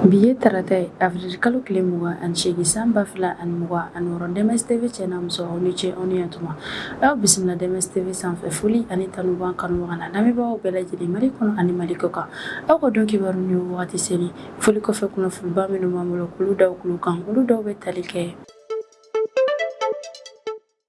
Biye tarata avril kalo kile muga an shegi samba fila an muga an woron Demes TV channel muso oni che oni atuma. Aw bismillah Demes TV sanfɛ foli ani tanuban kanubaga na lamɛnbagaw bɛɛ lajɛlen Mali kɔnɔ ani Mali kɔ kan. Aw ka dɔn kibaru ni wagati seli foli kɔfɛ kunnafoniba minnu b'an bolo k'olu daw kulu kan olu dɔw bɛ tali kɛ.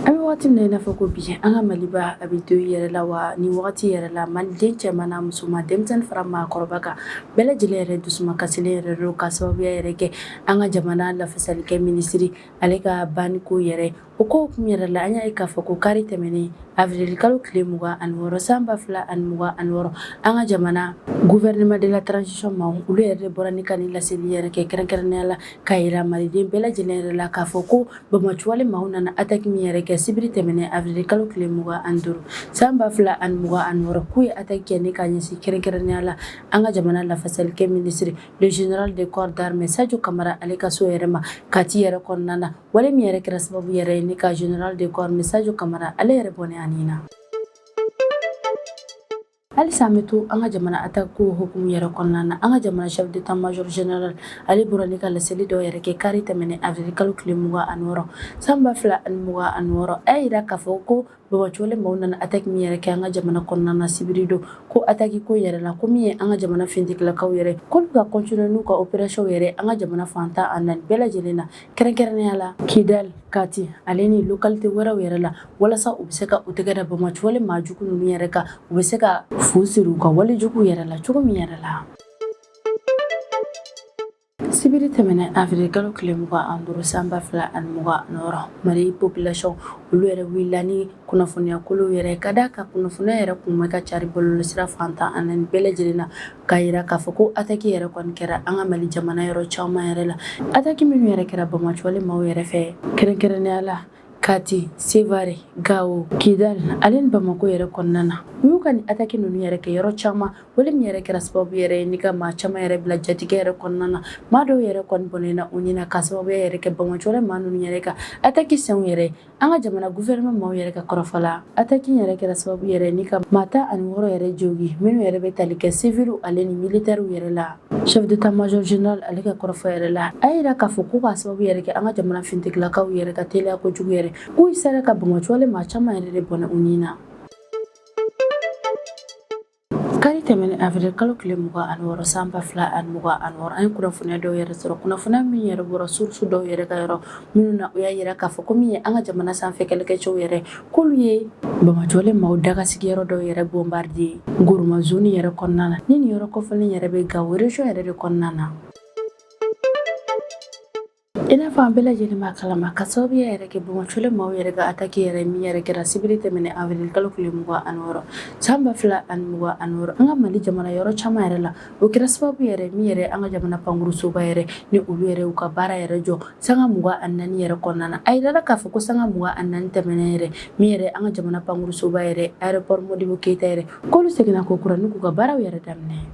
An bɛ wagati min na i n'a fɔ ko bi an ka Maliba a bɛ to i yɛrɛ la wa ni wagati yɛrɛ la maliden cɛman n'a musoman denmisɛnnin fara maakɔrɔba kan bɛɛ lajɛlen yɛrɛ dusuma kasilen yɛrɛ don ka sababuya yɛrɛ kɛ an ka jamana lafasalikɛ minisiri ale ka banniko yɛrɛ o ko kun yɛrɛ la an y'a ye k'a fɔ ko kari tɛmɛnen avril kalo tile 26 san 2026 an ka jamana gouvernement de la transition ma olu yɛrɛ bɔra ni ka ni laseli yɛrɛ kɛ kɛrɛnkɛrɛnnenya la ka yira maliden bɛɛ lajɛlen yɛrɛ la k'a fɔ ko bamacuwale maaw nana attaque min yɛrɛ kɛ sibiri tɛmɛnen avril kalo tile 25 san 2026 k'u ye attaque kɛ ni ka ɲɛsin kɛrɛnkɛrɛnnenya la an ka jamana lafasalikɛ minisiri le général de corps d'armée Sadio Kamara ale ka so yɛrɛ ma kati yɛrɛ kɔnɔna na wale min yɛrɛ kɛra sababu yɛrɛ ye ni ka général de corps Sadio Kamara ale yɛrɛ bɔnɛ ani na. Halisa an bɛ to an ka jamana attaque ko hukumu yɛrɛ kɔnɔna na an ka jamana chef d'état major général ale bɔra ni ka laseli dɔ yɛrɛ kɛ kari tɛmɛnen avril kalo tile 26 san 2026 a y'a yira k'a fɔ ko bamacuwale maaw nana attaque min yɛrɛ kɛ an ka jamana kɔnɔna na sibiri don ko attaque ko yɛrɛ la ko min ye an ka jamana finitigilaakaw yɛrɛ k'olu ka continuer n'u ka opération yɛrɛ an ka jamana fantan a naani bɛɛ lajɛlen na kɛrɛnkɛrɛnnenya la Kidal Kati ale ni localité wɛrɛw yɛrɛ la walasa u bɛ se ka u tɛgɛ da bamacuwale maajugu ninnu yɛrɛ kan u bɛ se ka fu siri u ka walejugu yɛrɛ la cogo min yɛrɛ la. Sibiri tɛmɛnen avril kalo tile 25 san 2026 Mali population olu yɛrɛ wulila ni kunnafoniya kolo yɛrɛ ka d'a kan kunnafoniya yɛrɛ kun bɛ ka cari bɔlɔlɔsira fantan a naani bɛɛ lajɛlen na k'a yira k'a fɔ ko attaque yɛrɛ kɔni kɛra an ka Mali jamana yɔrɔ caman yɛrɛ la attaque minnu yɛrɛ kɛra bamacuwale maaw yɛrɛ fɛ kɛrɛnkɛrɛnnenya la Kati, Sevare, Gao, Kidal, ale ni Bamako yɛrɛ kɔnɔna na u y'u ka ni attaque ninnu yɛrɛ kɛ yɔrɔ caman wale min yɛrɛ kɛra sababu yɛrɛ ye ni ka maa caman yɛrɛ bila jatigɛ yɛrɛ kɔnɔna na maa dɔw yɛrɛ kɔni bɔnɛna u ɲɛna ka sababuya yɛrɛ kɛ bamacuwale maa ninnu yɛrɛ ka attaque senw yɛrɛ an ka jamana gouvernement maaw yɛrɛ ka kɔrɔfɔla attaque yɛrɛ kɛra sababu yɛrɛ ni ka maa 16 yɛrɛ jogi minnu yɛrɛ bɛ tali kɛ civil ale ni militaire yɛrɛ la chef d'état major général ale ka kɔrɔfɔ yɛrɛ la a yira k'a fɔ ko ka sababu yɛrɛ kɛ an ka jamana finitigilaakaw yɛrɛ ka teliya kojugu yɛrɛ k'u sera ka bamacuwale maa caman yɛrɛ de bɔnɛ u ni na. Kari tɛmɛnen avril kalo tile 26 san 2026 an ye kunnafoniya dɔw yɛrɛ sɔrɔ kunnafoniya min yɛrɛ bɔra source dɔw yɛrɛ ka yɔrɔ minnu na u y'a yira k'a fɔ ko min ye an ka jamana sanfɛ kɛlɛkɛcɛw yɛrɛ k'olu ye bamacuwale maaw dagasigiyɔrɔ dɔw yɛrɛ bombardier Goroma zone yɛrɛ kɔnɔna na ni nin yɔrɔ kɔfɛlen yɛrɛ bɛ Gao région yɛrɛ de kɔnɔna na. I n'a fɔ an bɛɛ lajɛlen b'a kalama ka sababuya yɛrɛ kɛ bamacuwale maaw yɛrɛ ka attaque yɛrɛ min yɛrɛ kɛra sibiri tɛmɛnen avril kalo tile 26 san 2026 an ka Mali jamana yɔrɔ caman yɛrɛ la o kɛra sababu yɛrɛ min yɛrɛ an ka jamana pankurusoba yɛrɛ ni olu yɛrɛ y'u ka baara yɛrɛ jɔ sanga 24 yɛrɛ kɔnɔna na a yirala k'a fɔ ko sanga 24 tɛmɛnen yɛrɛ min yɛrɛ an ka jamana pankurusoba yɛrɛ aéroport Modibo Keyita yɛrɛ k'olu seginna ko kura n'u k'u ka baaraw yɛrɛ daminɛ.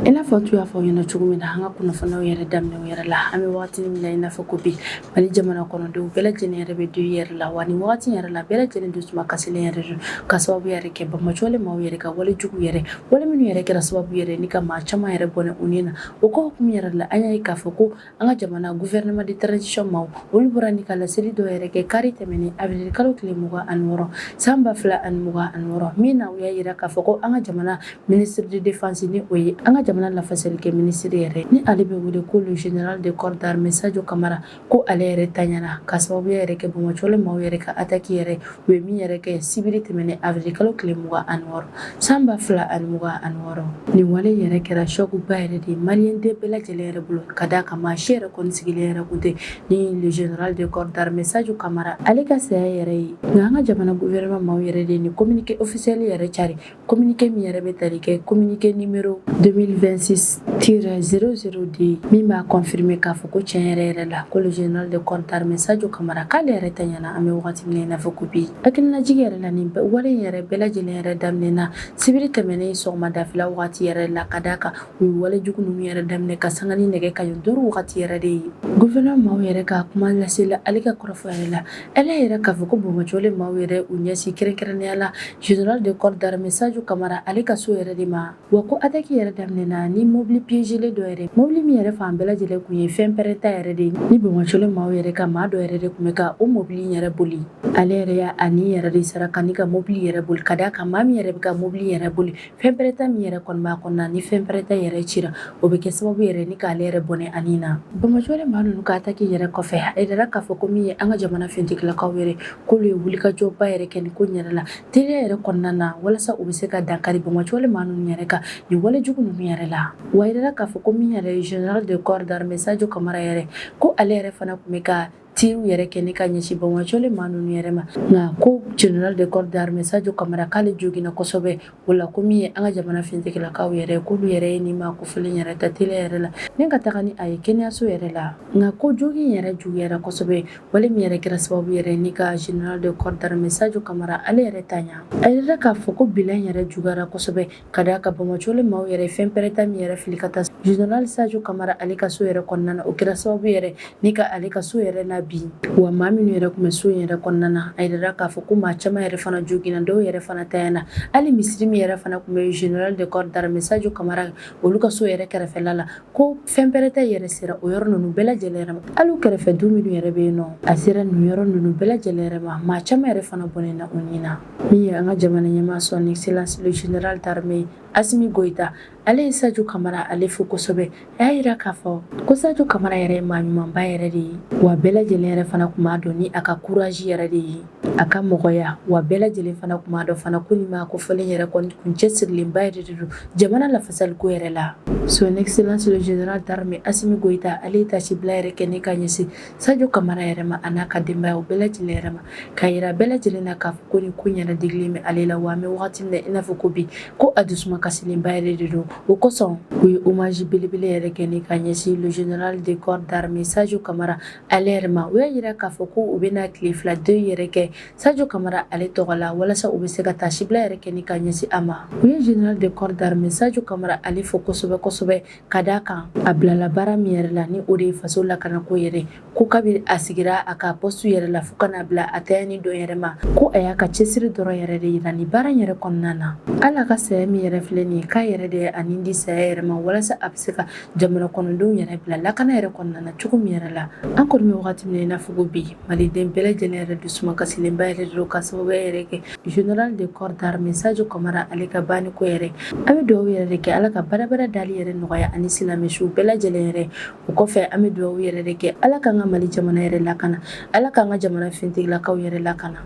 I n'a fɔ tu y'a fɔ ɲɛna cogo min na an ka kunnafoniyaw yɛrɛ daminɛ yɛrɛ la an bɛ wagati min na i n'a fɔ ko bi Mali jamana kɔnɔdenw bɛɛ lajɛlen yɛrɛ bɛ don i yɛrɛ la wa ni wagati yɛrɛ la bɛɛ lajɛlen dusuma kasilen yɛrɛ don ka sababu yɛrɛ kɛ bamacuwale maaw yɛrɛ ka walejugu yɛrɛ wale minnu yɛrɛ kɛra sababu yɛrɛ ni ka maa caman yɛrɛ bɔnɛ u ni na o kɔ hukumu yɛrɛ la an y'a ye k'a fɔ ko an ka jamana gouvernement de transition maaw olu bɔra ni ka laseli dɔ yɛrɛ kɛ kari tɛmɛnen avril kalo tile 26 san 2026 min na u y'a yira k'a fɔ ko an ka jamana ministre de défense ni o ye an ka jamana lafasalikɛ minisiri yɛrɛ ni ale bɛ wele ko le général de corps d'armée Sadio Kamara ko ale yɛrɛ taɲana ka sababuya yɛrɛ kɛ bamacuwale maaw yɛrɛ ka attaque yɛrɛ u ye min yɛrɛ kɛ sibiri tɛmɛnen avril kalo tile 26 san 2026 nin wale yɛrɛ kɛra choc ba yɛrɛ de maliyɛn den bɛɛ lajɛlen yɛrɛ bolo ka d'a kan maa si yɛrɛ kɔni sigilen yɛrɛ kun tɛ ni le général de corps d'armée Sadio Kamara ale ka saya yɛrɛ ye nka an ka jamana gouvernement maaw yɛrɛ de ni communiqué officiel yɛrɛ cari communiqué min yɛrɛ bɛ tali kɛ communiqué numéro 2026-00D min b'a confirmer k'a fɔ ko tiɲɛ yɛrɛ la ko le général de corps d'armée Sadio Kamara k'ale yɛrɛ taɲana an bɛ wagati min na i n'a fɔ ko bi hakilinajigi yɛrɛ la nin wale yɛrɛ bɛɛ lajɛlen yɛrɛ daminɛna sibiri tɛmɛnen sɔgɔmadafɛla wagati yɛrɛ la ka d'a kan u ye walejugu ninnu yɛrɛ daminɛ ka sanga ni nɛgɛ kaɲɛ 5 wagati yɛrɛ de ye gouvernement maaw yɛrɛ ka kuma lasela ale ka kɔrɔfɔ yɛrɛ la ale yɛrɛ k'a fɔ ko bamacuwale maaw yɛrɛ u ɲɛsin kɛrɛnkɛrɛnnenya la général de corps d'armée Sadio Kamara ale ka so yɛrɛ de ma wa ko attaque yɛrɛ daminɛna na ni mobili piégé dɔ yɛrɛ mobili min yɛrɛ fan bɛɛ lajɛlen kun ye fɛn pɛrɛta yɛrɛ de ni bɛnbɔcolen maaw yɛrɛ ka maa dɔ yɛrɛ de kun bɛ ka o mobili yɛrɛ boli ale yɛrɛ y'a ani yɛrɛ de sara ka ni ka mobili yɛrɛ boli ka d'a kan maa min yɛrɛ bɛ ka mobili yɛrɛ boli fɛn pɛrɛta min yɛrɛ kɔni b'a kɔnɔna ni fɛn pɛrɛta yɛrɛ cira o bɛ kɛ sababu yɛrɛ ni k'ale yɛrɛ bɔnɛ ani na bɛnbɔcolen maa ninnu ka ataki yɛrɛ kɔfɛ a yirala k'a fɔ ko min ye an ka jamana fintigilakaw yɛrɛ k'olu ye wulikajɔba yɛrɛ kɛ ni ko yɛrɛ la teliya yɛrɛ kɔnɔna na walasa u bɛ se ka dankari bɛnbɔcolen maa ninnu yɛrɛ kan nin walejugu ninnu yɛrɛ la wa yirala k'a fɔ ko min yɛrɛ ye général de corps d'armée Sadio Kamara yɛrɛ ko ale yɛrɛ fana tun bɛ ka tiriw yɛrɛ kɛ ni ka ɲɛsin bɛnbɔcolen maa ninnu yɛrɛ ma nka ko général de corps d'armée Sadio Kamara k'ale joginna kosɛbɛ o la ko min ye an ka jamana fintigilakaw yɛrɛ k'olu yɛrɛ ye nin maa kofɔlen yɛrɛ ta teliya yɛrɛ la ni ka taga ni a ye kɛnɛyaso yɛrɛ la nka ko jogin yɛrɛ juguyara kosɛbɛ wale min yɛrɛ kɛra sababu yɛrɛ ni ka général de corps d'armée Sadio Kamara ale yɛrɛ ta ɲa a yɛrɛ k'a fɔ ko bilan yɛrɛ juguyara kosɛbɛ ka d'a kan bɛnbɔcolen maaw yɛrɛ fɛn pɛrɛta min yɛrɛ fili ka taa général Sadio Kamara ale ka so yɛrɛ kɔnɔna na o kɛra sababu yɛrɛ ni ka ale ka so yɛrɛ na bi wa maa minnu yɛrɛ tun bɛ so yɛrɛ kɔnɔna na a yirala k'a fɔ ko maa caman yɛrɛ fana joginna dɔw yɛrɛ fana tayana hali misiri min yɛrɛ fana tun bɛ général de corps d'armée Sadio Kamara olu ka so yɛrɛ kɛrɛfɛla la ko fɛn pɛrɛta yɛrɛ sera o yɔrɔ ninnu bɛɛ lajɛlen yɛrɛ ma hali u kɛrɛfɛ du minnu yɛrɛ bɛ yen nɔ a sera nin yɔrɔ ninnu bɛɛ lajɛlen yɛrɛ ma maa caman yɛrɛ fana bɔnɛna u ni na min ye an ka jamana ɲɛmaa son excellence le général d'armée Assimi Goïta ale ye Sadio Kamara ale fo kosɛbɛ a y'a yira k'a fɔ ko Sadio Kamara yɛrɛ ye maa ɲumanba yɛrɛ de ye wa bɛɛ lajɛlen yɛrɛ fana tun b'a dɔn ni a ka courage yɛrɛ de ye a ka mɔgɔya wa bɛɛ lajɛlen fana tun b'a dɔn fana ko nin maa kofɔlen yɛrɛ kɔni kun cɛsirilenba yɛrɛ de don jamana lafasaliko yɛrɛ la son excellence le général d'armée Assimi Goïta ale ye tasibila yɛrɛ kɛ ne ka ɲɛsin Sadio Kamara yɛrɛ ma a n'a ka denbaya o bɛɛ lajɛlen yɛrɛ ma k'a yira bɛɛ lajɛlen na k'a fɔ ko nin ko yɛrɛ digilen bɛ ale la wa an bɛ wagati min na i n'a fɔ ko bi ko a dusuma kasilenba yɛrɛ de don o kosɔn u ye hommage belebele yɛrɛ kɛ ne ka ɲɛsin le général de corps d'armée Sadio Kamara ale yɛrɛ ma u y'a yira k'a fɔ ko u bɛna tile fila den yɛrɛ kɛ Sadio Kamara ale tɔgɔ la walasa u bɛ se ka tasibila yɛrɛ kɛ ne ka ɲɛsin a ma u ye général de corps d'armée Sadio Kamara ale fo kosɛbɛ kosɛbɛ ka d'a kan a bilala baara min yɛrɛ la ni o de ye faso lakanako yɛrɛ ko kabi a sigira a ka poste yɛrɛ la fo ka n'a bila a tayani dɔ yɛrɛ ma ko a y'a ka cɛsiri dɔrɔn yɛrɛ de yira nin baara yɛrɛ kɔnɔna na hali a ka saya min yɛrɛ filɛ nin ye k'a yɛrɛ de ye a nin di saya yɛrɛ ma walasa a bɛ se ka jamana kɔnɔdenw yɛrɛ bila lakana yɛrɛ kɔnɔna na cogo min yɛrɛ la an kɔni bɛ wagati min na i n'a fɔ ko bi maliden bɛɛ lajɛlen yɛrɛ dusuma kasilenba yɛrɛ de don ka sababuya yɛrɛ kɛ général de corps d'armée Sadio Kamara ale ka banniko yɛrɛ an bɛ dugawu yɛrɛ de kɛ ala ka baarabara dali yɛrɛ nɔgɔya ani silamɛsuw bɛɛ lajɛlen yɛrɛ o kɔfɛ an bɛ dugawu yɛrɛ de kɛ ala k'an ka Mali jamana yɛrɛ lakana ala k'an ka jamana fintigilakaw yɛrɛ lakana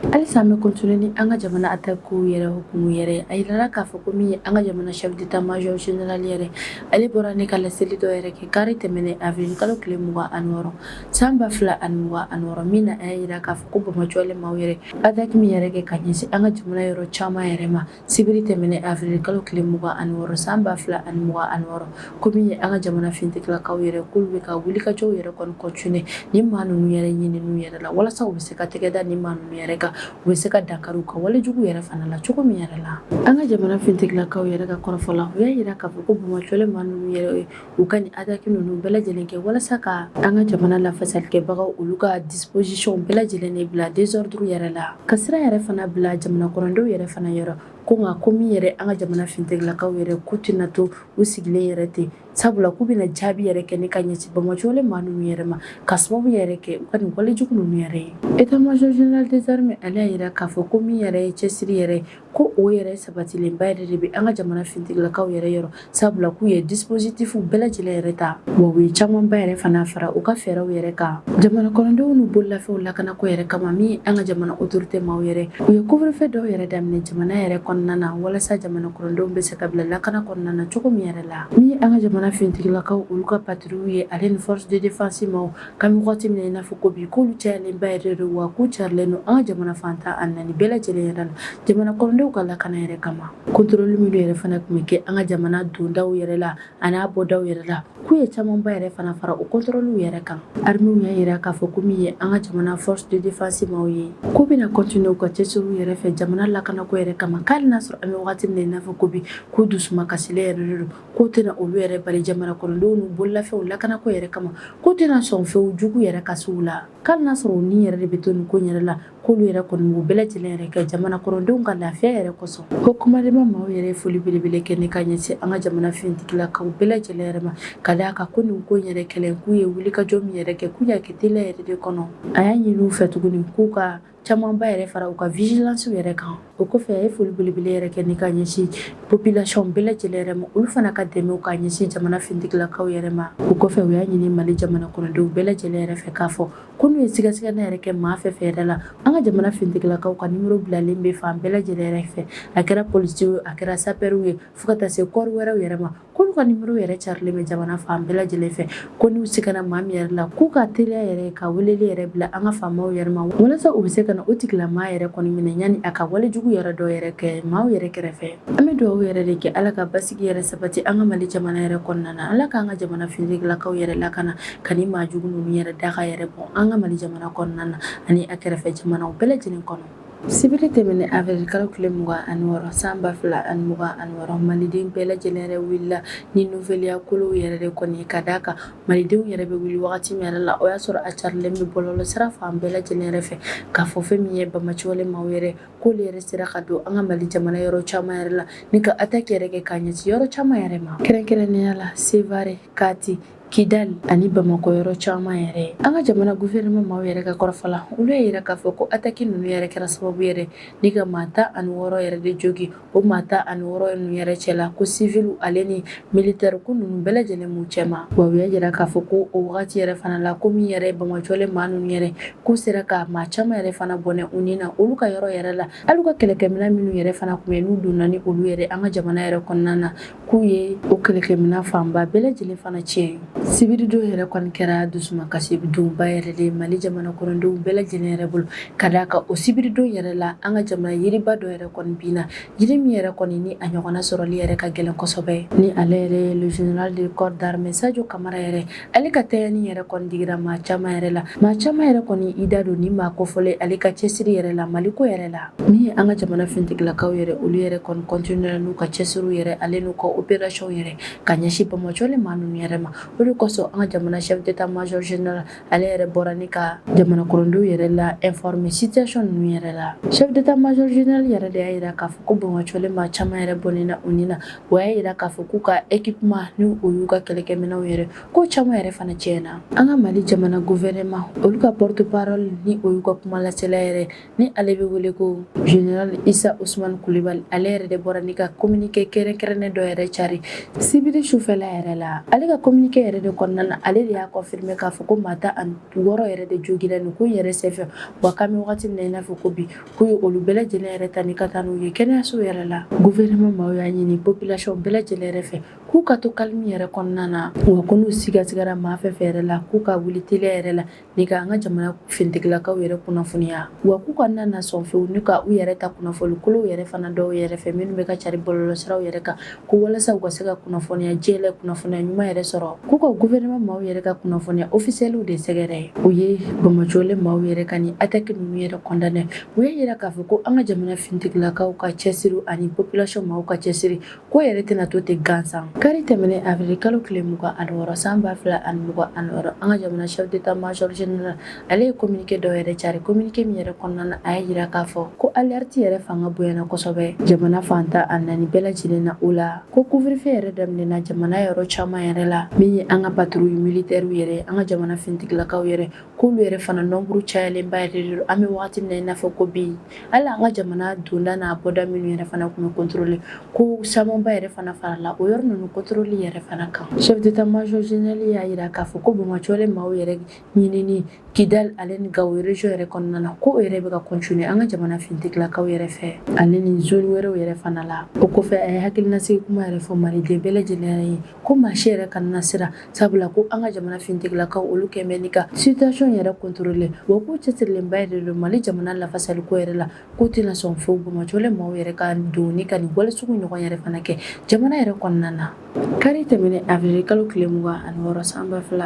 halisa an bɛ continuer ni an ka jamana attaquew yɛrɛ hukumu yɛrɛ a yirala k'a fɔ ko min ye an ka jamana chef d'état major général yɛrɛ ale bɔra ne ka laseli dɔ yɛrɛ kɛ kari tɛmɛnen avril kalo tile 26 san 2026 min na a y'a yira k'a fɔ ko bamajɔlen maaw yɛrɛ attaque min yɛrɛ kɛ ka ɲɛsin an ka jamana yɔrɔ caman yɛrɛ ma sibiri tɛmɛnen avril kalo tile 26 san 2026 ko min ye an ka jamana fintigilakaw yɛrɛ k'olu bɛ ka wulikajɔw yɛrɛ kɔni continuer ni maa ninnu yɛrɛ ɲininiw yɛrɛ la walasa u bɛ se ka tɛgɛ da ni maa ninnu yɛrɛ kan u bɛ se ka dankari u ka walejugu yɛrɛ fana la cogo min yɛrɛ la an ka jamana fintigilakaw yɛrɛ ka kɔrɔfɔ la u y'a yira k'a fɔ ko bamajɔlen maa ninnu yɛrɛ u ka nin attaque ninnu bɛɛ lajɛlen kɛ walasa ka an ka jamana lafasalikɛbagaw olu ka disposition bɛɛ lajɛlen de bila désordre yɛrɛ la ka sira yɛrɛ fana bila jamana kɔnɔdenw yɛrɛ fana yɔrɔ ko nka ko min yɛrɛ an ka jamana fintigilakaw yɛrɛ k'u tɛna to u sigilen yɛrɛ ten sabula k'u bɛna jaabi yɛrɛ kɛ ne ka ɲɛsin bamajɔlen maa ninnu yɛrɛ ma ka sababu yɛrɛ kɛ u ka nin walejugu ninnu yɛrɛ ye état major général des armées ale y'a yira k'a fɔ ko min yɛrɛ ye cɛsiri yɛrɛ ko o yɛrɛ sabatilenba yɛrɛ de bɛ an ka jamana fintigilakaw yɛrɛ yɔrɔ sabula k'u ye dispositif bɛɛ lajɛlen yɛrɛ ta wa u ye camanba yɛrɛ fana fara u ka fɛɛrɛw yɛrɛ kan jamana kɔnɔdenw n'u bololafɛnw lakanako yɛrɛ kama min an ka jamana autorité maaw yɛrɛ u ye couvre-feu dɔw yɛrɛ daminɛ jamana yɛrɛ kɔnɔna na walasa jamana kɔnɔdenw bɛ se ka bila lakana kɔnɔna na cogo min yɛrɛ la min an ka jamana fintigilakaw olu ka patrouille ye ale ni force de défense maaw kami wagati min na i n'a fɔ ko bi k'olu cayalenba yɛrɛ de wa k'u carilen don an ka jamana fantan a nani bɛɛ lajɛlen yɛrɛ la jamana kɔnɔdenw ka lakana yɛrɛ kama contrôle minnu yɛrɛ fana tun bɛ kɛ an ka jamana dondaw yɛrɛ la a n'a bɔdaw yɛrɛ la k'u ye camanba yɛrɛ fana fara o contrôle yɛrɛ kan. Armée y'a yira k'a fɔ ko min ye an ka jamana force de défense maw ye k'u bɛna continuer u ka cɛsiriw yɛrɛ fɛ jamana lakanako yɛrɛ kama k'ali n'a sɔrɔ an bɛ wagati min na i n'a fɔ ko bi k'u dusuma kasilen yɛrɛ de don k'u tɛna olu yɛrɛ bali jamana kɔnɔdenw n'u bololafɛnw lakanako yɛrɛ kama k'u tɛna sɔn fewu jugu yɛrɛ ka s'u la k'ali n'a sɔrɔ u ni yɛrɛ de bɛ to nin ko yɛrɛ la k'olu yɛrɛ kɔni b'u bɛɛ lajɛlen yɛrɛ kɛ jamana kɔnɔdenw ka lafiya yɛrɛ kosɔn. Ko kumadema maaw yɛrɛ ye foli belebele kɛ ne ka ɲɛsin an ka jamana fintigilakaw bɛɛ lajɛlen yɛrɛ ma ka d'a kan ko nin ko yɛrɛ kɛlɛ k'u ye wulikajɔ min yɛrɛ kɛ k'u y'a kɛ teliya yɛrɛ de kɔnɔ. A y'a ɲini u fɛ tuguni k'u ka camanba yɛrɛ fara u ka vigilance yɛrɛ kan. O kɔfɛ a ye foli belebele yɛrɛ kɛ ne ka ɲɛsin population bɛɛ lajɛlen yɛrɛ ma olu fana ka dɛmɛw ka ɲɛsin jamana fintigilakaw yɛrɛ ma. O kɔfɛ u y'a ɲini Mali jamana kɔnɔdenw bɛɛ lajɛlen yɛrɛ fɛ k'a fɔ ko n'u ye sigasigana yɛrɛ kɛ maa fɛn fɛn yɛrɛ la an ka jamana fintigilakaw ka numéro bilalen bɛ fan bɛɛ lajɛlen yɛrɛ fɛ a kɛra policier ye a kɛra sapeur ye fo ka taa se corps wɛrɛw yɛrɛ ma k'olu ka numéro yɛrɛ carilen bɛ jamana fan bɛɛ lajɛlen fɛ ko n'u sigana maa min yɛrɛ la k'u ka teliya yɛrɛ ka weleli yɛrɛ bila an ka faamaw yɛrɛ ma walasa u bɛ se ka na o tigilamaa yɛrɛ kɔni minɛ yanni a ka walejugu yɛrɛ dɔ yɛrɛ kɛ maaw yɛrɛ kɛrɛfɛ. An bɛ dugawu yɛrɛ de kɛ Ala ka basigi yɛrɛ sabati an ka Mali jamana yɛrɛ kɔnɔna na Ala k'an ka jamana fintigilakaw yɛrɛ lakana ka ni maa jugu ninnu yɛrɛ daga yɛrɛ bɔ an ka Mali jamana kɔnɔna na ani a kɛrɛfɛ jamanaw bɛɛ lajɛlen kɔnɔ. Sibiri tɛmɛnen avril kalo tile 26 san 2026 maliden bɛɛ lajɛlen yɛrɛ wulila ni nouvelle kolo yɛrɛ de kɔni ka d'a kan malidenw yɛrɛ bɛ wuli wagati min yɛrɛ la o y'a sɔrɔ a carilen bɛ bɔlɔlɔ sira fan bɛɛ lajɛlen yɛrɛ fɛ k'a fɔ fɛn min ye bamaciwale maaw yɛrɛ k'olu yɛrɛ sera ka don an ka Mali jamana yɔrɔ caman yɛrɛ la ni ka attaque yɛrɛ kɛ k'a ɲɛsin yɔrɔ caman yɛrɛ ma kɛrɛnkɛrɛnnenya la Sevare, Kati, Kidal ani Bamako yɔrɔ caman yɛrɛ. An ka jamana gouvernement maaw yɛrɛ ka kɔrɔfɔla olu y'a yira k'a fɔ ko attaque ninnu yɛrɛ kɛra sababu yɛrɛ ni ka maa 16 yɛrɛ de jogi o maa 16 ninnu yɛrɛ cɛla ko civil ale ni militaire ko ninnu bɛɛ lajɛlen m'u cɛma wa u y'a yira k'a fɔ ko o wagati yɛrɛ fana la ko min yɛrɛ ye bamacɔle maa ninnu yɛrɛ k'u sera ka maa caman yɛrɛ fana bɔnɛ u ni na olu ka yɔrɔ yɛrɛ la hali ka kɛlɛkɛminɛn minnu yɛrɛ fana kun bɛ n'u donna ni olu yɛrɛ an ka jamana yɛrɛ kɔnɔna na k'u ye o kɛlɛkɛminɛn fanba bɛɛ lajɛlen fana tiɲɛ. Sibiri don yɛrɛ kɔni kɛra dusuma kasi donba yɛrɛ de Mali jamana kɔnɔdenw bɛɛ lajɛlen yɛrɛ bolo ka d'a kan o sibiri don yɛrɛ la an ka jamana yiriba dɔ yɛrɛ kɔni binna yiri min yɛrɛ kɔni ni a ɲɔgɔnna sɔrɔli yɛrɛ ka gɛlɛn kosɛbɛ ni ale yɛrɛ le général de corps d'armée Sadio Kamara yɛrɛ ale ka tayani yɛrɛ kɔni digira maa caman yɛrɛ la maa caman yɛrɛ kɔni i da don ni maa kofɔlen ale ka cɛsiri yɛrɛ la Mali ko yɛrɛ la min ye an ka jamana fintigilakaw yɛrɛ olu yɛrɛ kɔni continuer n'u ka cɛsiriw yɛrɛ ale n'u ka opération yɛrɛ ka ɲɛsin bamacɔle maa ninnu yɛrɛ ma o de kosɔn an ka jamana chef d'état-major général ale yɛrɛ bɔra ni ka jamana kɔnɔndenw yɛrɛ la informer situation ninnu yɛrɛ la chef d'état-major général yɛrɛ de y'a yira k'a fɔ ko bamacɔle maa caman yɛrɛ bɔnnen na u ni na o y'a yira k'a fɔ k'u ka équipement ni o y'u ka kɛlɛkɛminɛnw yɛrɛ ko caman yɛrɛ fana tiɲɛna an ka Mali jamana gouvernement olu ka porte-parole ni o y'u ka kuma lasela yɛrɛ ni ale bɛ wele ko général Issa Ousmane Coulibaly ale yɛrɛ de bɔra ni ka communiqué kɛrɛnkɛrɛnnen dɔ yɛrɛ cari sibiri sufɛla yɛrɛ la ale ka communiqué yɛrɛ de kɔnɔna na ale de y'a confirmé k'a fɔ ko maa 16 yɛrɛ de jogila nin ko in yɛrɛ senfɛ wa k'an bɛ wagati min na i n'a fɔ ko bi k'u ye olu bɛɛ lajɛlen yɛrɛ ta ni ka taa n'u ye kɛnɛyaso yɛrɛ la gouvernement maaw y'a ɲini population bɛɛ lajɛlen yɛrɛ fɛ k'u ka to calme yɛrɛ kɔnɔna na wa ko n'u sigasigara maa fɛn fɛn yɛrɛ la k'u ka wuli teliya yɛrɛ la ni ka an ka jamana fintigilakaw yɛrɛ kunnafoniya wa k'u ka na sɔn fewu ni ka u yɛrɛ ta kunnafoni kolow yɛrɛ fana dɔw yɛrɛ fɛ minnu bɛ ka cari bɔlɔlɔsiraw yɛrɛ kan ko walasa u ka se ka kunnafoniya jɛlɛ kunnafoniya ɲuman yɛrɛ sɔrɔ k'u ka gouvernement maaw yɛrɛ ka kunnafoniya officiel de sɛgɛrɛ u ye bamacɔle maaw yɛrɛ ka ni attaque ninnu yɛrɛ condamné u y'a yira k'a fɔ ko an ka jamana fintigilakaw ka cɛsiri ani population maaw ka cɛsiri ko yɛrɛ tɛna to ten gansan kari tɛmɛnen avril kalo tile 26 san 2026 an ka jamana chef d'état-major général ale ye communiqué dɔ yɛrɛ cari communiqué min yɛrɛ kɔnɔna na a y'a yira k'a fɔ ko alerte yɛrɛ fanga bonyana kosɛbɛ jamana fantan a nani bɛɛ lajɛlen na o la ko couvre-feu yɛrɛ daminɛna jamana yɔrɔ caman yɛrɛ la min ye an ka patrouille militaire yɛrɛ an ka jamana fintigilakaw yɛrɛ k'olu yɛrɛ fana nombre cayalenba yɛrɛ de don an bɛ wagati min na i n'a fɔ ko bi hali an ka jamana donda n'a bɔda minnu yɛrɛ fana tun bɛ contrôler ko camanba yɛrɛ fana farala o yɔrɔ ninnu contrôle yɛrɛ fana kan chef d'état-major général y'a yira k'a fɔ ko bamacɔle maaw yɛrɛ ɲinini Kidal ale ni Gawo région yɛrɛ kɔnɔna na ko o yɛrɛ bɛ ka continuer an ka jamana fintigilakaw yɛrɛ fɛ ale ni zone wɛrɛw yɛrɛ fana la o kɔfɛ a ye hakilinasigi kuma yɛrɛ fɔ maliden bɛɛ lajɛlen ye ko maa si yɛrɛ kana siran sabula ko an ka jamana fintigilakaw olu kɛn bɛ ni ka situation yɛrɛ contrôler wa k'u cɛsirilenba yɛrɛ de don Mali jamana lafasaliko yɛrɛ la k'u tɛna sɔn fewu bamacɔle maaw yɛrɛ ka don ni ka nin wale sugu ɲɔgɔn yɛrɛ fana kɛ jamana yɛrɛ kɔnɔna na Kari tɛmɛnen avril kalo tile 26 san 2026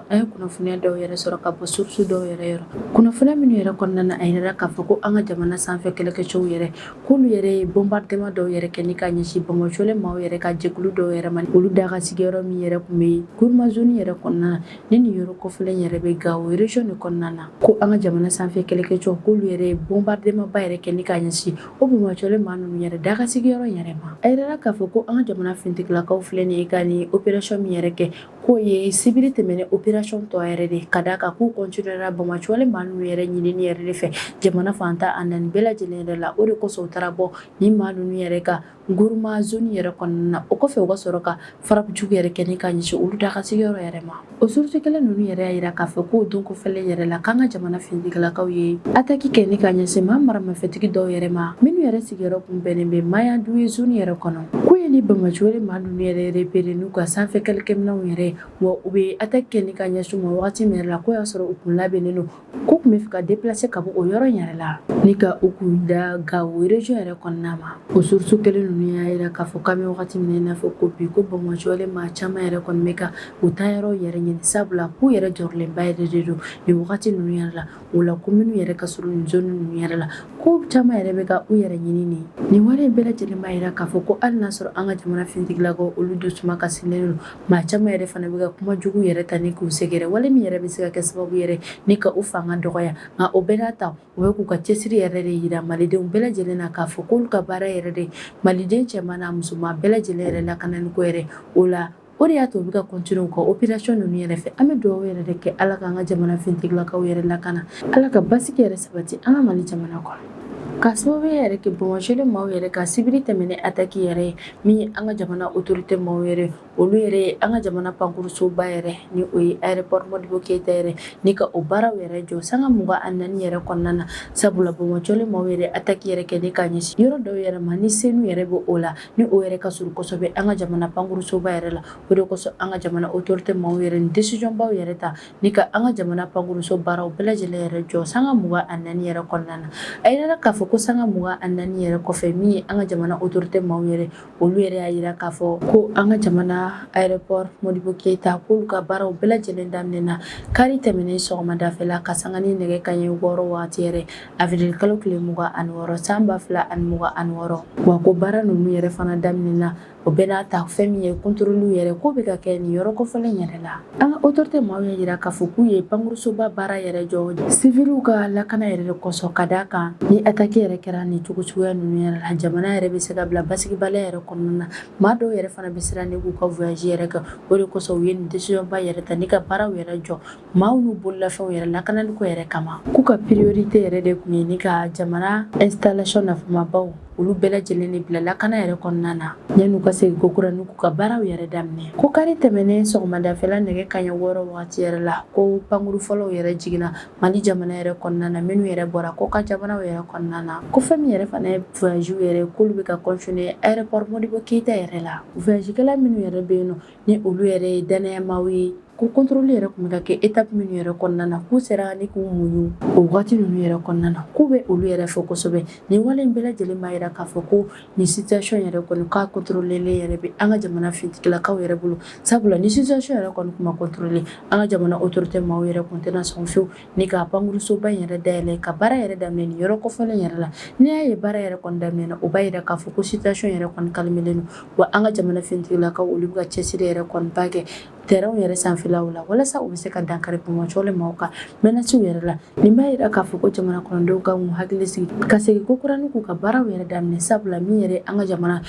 an ye kunnafoniya dɔw yɛrɛ sɔrɔ ka bɔ source dɔw yɛrɛ yɔrɔ. Kunnafoniya minnu yɛrɛ kɔnɔna na a yirala k'a fɔ ko an ka jamana sanfɛ kɛlɛkɛcɛw yɛrɛ k'olu yɛrɛ ye bombardement dɔw yɛrɛ kɛ ni ka ɲɛsin Bamakɔcɔle maaw yɛrɛ ka jɛkulu dɔw yɛrɛ ma. Olu da ka sigiyɔrɔ min yɛrɛ kun bɛ Gourma zone yɛrɛ kɔnɔna na ni nin yɔrɔ kɔfɛlen yɛrɛ bɛ Gao région de kɔnɔna na ko an ka jamana sanfɛ kɛlɛkɛcɛw k'olu yɛrɛ ye bombardement ba yɛrɛ kɛ ni ka ɲɛsin o Bamakɔcɔle maa ninnu yɛrɛ da ka sigiyɔrɔ yɛrɛ ma. A yirala k'a fɔ ko an ka jamana finitigi filɛ nin ye ka ni opération min yɛrɛ kɛ k'o ye sibiri tɛmɛnen opération tɔ yɛrɛ de ka d'a kan k'u continuera Bamakɔcɔle maa ninnu yɛrɛ ɲinini yɛrɛ de fɛ jamana fantan a naani bɛɛ lajɛlen yɛrɛ la o de kosɔn u taara bɔ ni maa ninnu yɛrɛ ka Gourma zone yɛrɛ kɔnɔna na o kɔfɛ u ka sɔrɔ ka farabujugu yɛrɛ kɛ ni ka ɲɛsin olu da ka sigiyɔrɔ yɛrɛ ma. O source kelen ninnu yɛrɛ y'a yira k'a fɔ k'o don kɔfɛlen yɛrɛ la k'an ka jamana finitigilakaw ye attaque kɛ ni ka ɲɛsin maa maramafɛntigi dɔw yɛrɛ ma minnu yɛrɛ sigiyɔrɔ kun bɛnnen bɛ Mayandouye zone yɛrɛ kɔnɔ. K'u ye ni Bamakɔcɔle maa ninnu yɛrɛ repéré n'u ka sanfɛ kɛlɛkɛminɛnw yɛrɛ wa u bɛ attaque kɛ ni ka ɲɛsin u ma wagati min yɛrɛ la k'o y'a sɔrɔ u kun labɛnnen don k'u kun bɛ fɛ ka déplacer ka bɔ o yɔrɔ in yɛrɛ la ni ka u kun da Gao région yɛrɛ kɔnɔna ma. O source kelen ninnu y'a yira k'a fɔ k'an bɛ wagati min na i n'a fɔ ko bi ko Bamakɔcɔle maa caman yɛrɛ kɔni bɛ ka u ta yɔrɔ yɛrɛ ɲini sabula k'u yɛrɛ jɔrɔlenba yɛrɛ de don nin wagati ninnu yɛrɛ la o la ko minnu yɛrɛ ka surun nin zone ninnu yɛrɛ la ko caman yɛrɛ bɛ ka u yɛrɛ ɲini nin wale in bɛɛ lajɛlen b'a yira k'a fɔ ko hali n'a sɔrɔ an ka jamana finitigilakaw olu dusuma kasilen don maa caman yɛrɛ fana bɛ ka kuma jugu yɛrɛ ta ni k'u sɛgɛrɛ wale min yɛrɛ bɛ se ka kɛ sababu yɛrɛ ni ka u fanga dɔgɔya nka o bɛɛ n'a ta u bɛ k'u ka cɛsiri yɛrɛ de yira malidenw bɛɛ lajɛlen na k'a fɔ k'olu ka baara yɛrɛ de maliden cɛman n'a musoman bɛɛ lajɛlen yɛrɛ lakananiko yɛrɛ o la o de y'a to u bɛ ka continuer u ka opération ninnu yɛrɛ fɛ an bɛ dugawu yɛrɛ de kɛ Ala k'an ka jamana finitigilakaw yɛrɛ lakana Ala ka basigi yɛrɛ sabati an ka Mali jamana kɔnɔ. Ka sababu yɛrɛ kɛ Bamakɔcɔle maaw yɛrɛ ka sibiri tɛmɛnen attaque yɛrɛ ye min ye an ka jamana autorité maaw yɛrɛ olu yɛrɛ ye an ka jamana pankurusoba yɛrɛ ni o ye aéroport Modibo Keyita yɛrɛ ni ka o baaraw yɛrɛ jɔ sanga 24 yɛrɛ kɔnɔna na sabula Bamakɔcɔle maaw yɛrɛ attaque yɛrɛ kɛ ni ka ɲɛsin yɔrɔ dɔw yɛrɛ ma ni senu yɛrɛ bɛ o la ni o yɛrɛ ka surun kosɛbɛ an ka jamana pankurusoba yɛrɛ la o de kosɔn an ka jamana autorité maaw yɛrɛ ni décision baw yɛrɛ ta ni ka an ka jamana pankuruso baaraw bɛɛ lajɛlen yɛrɛ jɔ sanga 24 yɛrɛ kɔnɔna na a yirala k'a fɔ ko sanga 24 yɛrɛ kɔfɛ min ye an ka jamana autorité maaw yɛrɛ olu yɛrɛ y'a yira k'a fɔ ko an ka jamana aéroport Modibo Keyita k'olu ka baaraw bɛɛ lajɛlen daminɛna kari tɛmɛnen sɔgɔmadafɛla ka sanga ni nɛgɛ kanɲɛ 6 waati yɛrɛ avril kalo tile 26 san 2026 wa ko baara ninnu yɛrɛ fana daminɛna o bɛɛ n'a ta fɛn min ye contrôle yɛrɛ k'o bɛ ka kɛ nin yɔrɔ kɔfɛlen yɛrɛ la an ka autorité maaw y'a yira k'a fɔ k'u ye pankurusoba baara yɛrɛ jɔ civiliw ka lakana yɛrɛ de kosɔn ka d'a kan ni attaque yɛrɛ kɛra nin cogo suguya ninnu yɛrɛ la jamana yɛrɛ bɛ se ka bila basigibaliya yɛrɛ kɔnɔna na maa dɔw yɛrɛ fana bɛ siran ni k'u ka voyage yɛrɛ kɛ o de kosɔn u ye nin décision ba yɛrɛ ta ni ka baaraw yɛrɛ jɔ maaw n'u bololafɛnw yɛrɛ lakanaliko yɛrɛ kama k'u ka priorité yɛrɛ de kun ye ni ka jamana installation nafamabaw olu bɛɛ lajɛlen de bila lakana yɛrɛ kɔnɔna na yan'u ka segin kokura n'u ka baaraw yɛrɛ daminɛ ko kari tɛmɛnen sɔgɔmadafɛla nɛgɛ kanɲɛ 6 wagati yɛrɛ la ko pankuru fɔlɔw yɛrɛ jiginna Mali jamana yɛrɛ kɔnɔna na minnu yɛrɛ bɔra ko ka jamanaw yɛrɛ kɔnɔna na ko fɛn min yɛrɛ fana ye voyage yɛrɛ k'olu bɛ ka continuer aéroport Modibo Keyita yɛrɛ la voyagekɛla minnu yɛrɛ bɛ yen nɔ ni olu yɛrɛ ye danayamaw ye ko contrôle yɛrɛ kun bɛ ka kɛ étape minnu yɛrɛ kɔnɔna na k'u sera ni k'u muɲu o wagati ninnu yɛrɛ kɔnɔna na k'u bɛ olu yɛrɛ fɔ kosɛbɛ nin wale in bɛɛ lajɛlen b'a yira k'a fɔ ko nin situation yɛrɛ kɔni k'a contrôlelen yɛrɛ bɛ an ka jamana finitigilakaw yɛrɛ bolo sabula ni situation yɛrɛ kɔni kun ma contrôler an ka jamana autorité maaw yɛrɛ kun tɛna sɔn fiyewu ni ka pankurusoba in yɛrɛ dayɛlɛ ka baara yɛrɛ daminɛ nin yɔrɔ kɔfɛlen yɛrɛ la n'i y'a ye baara yɛrɛ kɔni daminɛna o b'a yira k'a fɔ ko situation yɛrɛ kɔni calmelen don wa an ka jamana finitigilakaw olu bɛ ka cɛsiri yɛrɛ kɔni ba kɛ terrain yɛrɛ sanfɛlaw la walasa u bɛ se ka dankari Bamakɔcɔle maaw ka menaces yɛrɛ la nin b'a yira k'a fɔ ko jamana kɔnɔdenw ka k'u hakili sigi ka segin kokuranin k'u ka baaraw yɛrɛ daminɛ sabula min yɛrɛ an ka jamana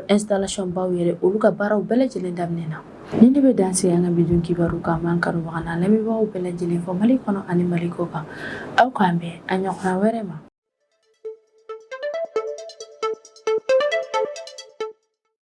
installation baw yɛrɛ olu ka baaraw bɛɛ lajɛlen daminɛna ni ne bɛ dan sigi an ka bidon kibaru kan m'an kanubaga n'a lamɛnbagaw bɛɛ lajɛlen fɔ Mali kɔnɔ ani Mali kɔ kan aw k'an bɛn a ɲɔgɔnna wɛrɛ ma